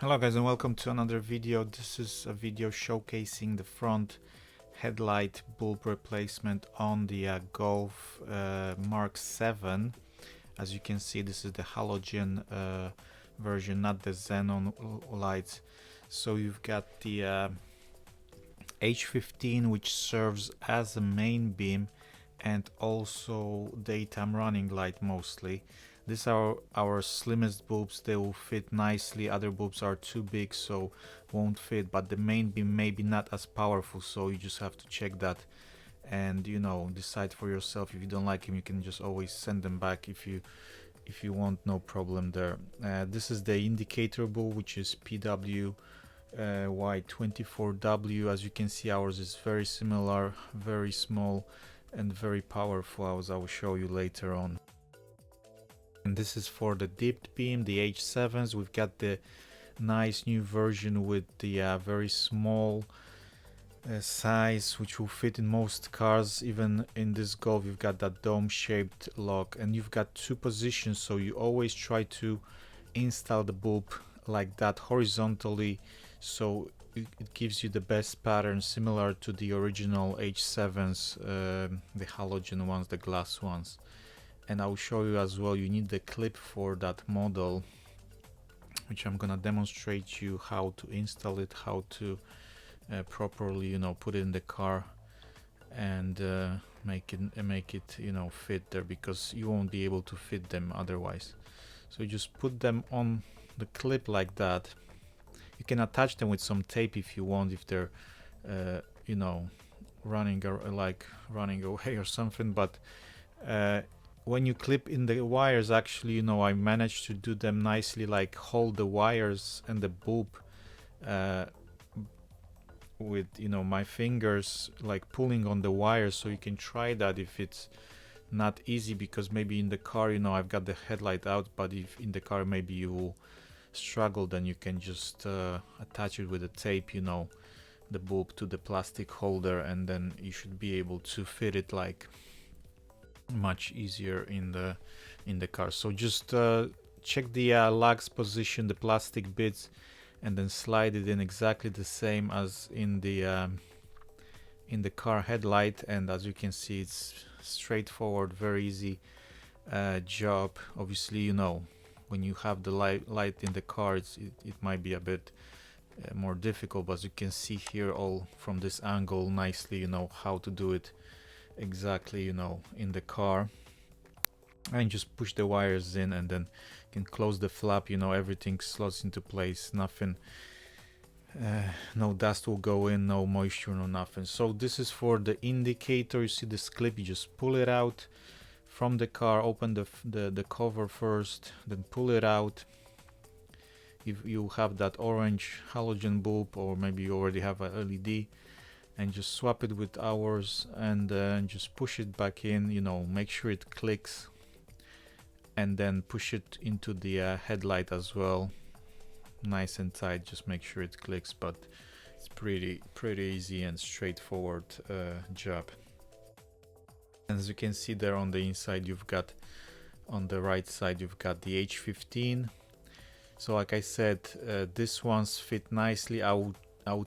Hello guys and welcome to another video. This is a video showcasing the front headlight bulb replacement on the Golf Mk7. As you can see, this is the halogen version, not the xenon lights. So you've got the H15, which serves as a main beam and also daytime running light mostly. These are our slimmest bulbs. They will fit nicely. Other bulbs are too big, so won't fit, but the main beam may be not as powerful, so you just have to check that and decide for yourself. If you don't like them, you can just always send them back if you want, no problem there. This is the indicator bulb, which is PWY24W. As you can see, ours is very similar, very small and very powerful, as I will show you later on. And this is for the dipped beam, the H7s. We've got the nice new version with the very small size, which will fit in most cars. Even in this Golf, you've got that dome-shaped lock, and you've got two positions, so you always try to install the bulb like that horizontally, so it gives you the best pattern, similar to the original H7s, the halogen ones, the glass ones. And I'll show you as well, you need the clip for that model, which I'm gonna demonstrate you how to install it, how to properly put it in the car and make it fit there, because you won't be able to fit them otherwise. So you just put them on the clip like that. You can attach them with some tape if you want, if they're running away or something, but when you clip in the wires, actually, I managed to do them nicely, like hold the wires and the bulb with my fingers, like pulling on the wires. So you can try that if it's not easy, because maybe in the car, I've got the headlight out, but if in the car maybe you will struggle, then you can just attach it with a tape, the bulb to the plastic holder, and then you should be able to fit it like much easier in the car. So just check the lugs position, the plastic bits, and then slide it in exactly the same as in the car headlight. And as you can see, it's straightforward, very easy job. Obviously, when you have the light in the car, it might be a bit more difficult, but as you can see here, all from this angle nicely, how to do it exactly in the car. And just push the wires in, and then you can close the flap, everything slots into place, nothing, no dust will go in, no moisture, no nothing. So this is for the indicator. You see this clip, you just pull it out from the car, open the cover first, then pull it out. If you have that orange halogen bulb, or maybe you already have a LED, and just swap it with ours, and just push it back in, make sure it clicks, and then push it into the headlight as well, nice and tight. Just make sure it clicks, but it's pretty easy and straightforward job. And as you can see there on the inside, you've got, on the right side, you've got the H15. So like I said, these ones fit nicely. I will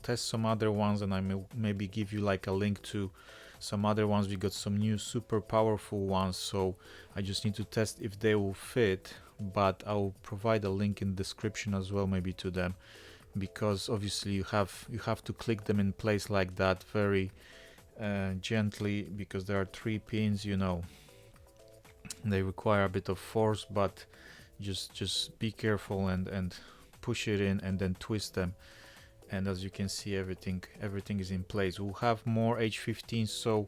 test some other ones, and I may maybe give you like a link to some other ones. We got some new super powerful ones, so I just need to test if they will fit, but I'll provide a link in the description as well, maybe to them, because obviously you have to click them in place like that very gently, because there are 3 pins, they require a bit of force, but just be careful and push it in, and then twist them. And as you can see, everything is in place. We'll have more H15, so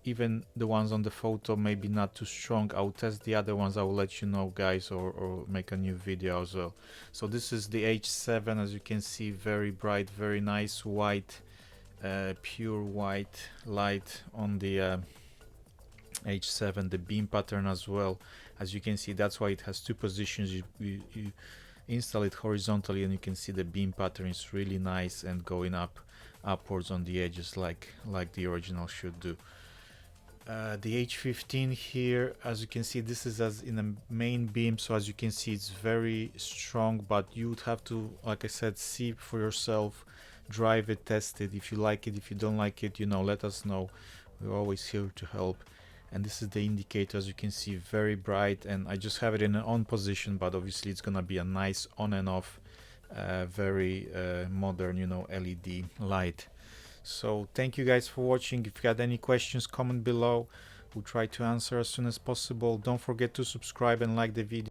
even the ones on the photo maybe not too strong. I'll test the other ones, I will let you know, guys, or make a new video as well. So this is the H7. As you can see, very bright, very nice white, pure white light on the H7. The beam pattern as well, as you can see, that's why it has two positions. You install it horizontally, and you can see the beam pattern is really nice and going upwards on the edges, like the original should do. The H15 here, as you can see, this is as in a main beam, so as you can see it's very strong, but you would have to, like I said, see for yourself, drive it, test it. If you like it, if you don't like it, you know, let us know. We're always here to help. And this is the indicator, as you can see, very bright, and I just have it in an on position, but obviously it's gonna be a nice on and off, very modern, you know, LED light. So thank you guys for watching. If you got any questions, comment below. We'll try to answer as soon as possible. Don't forget to subscribe and like the video.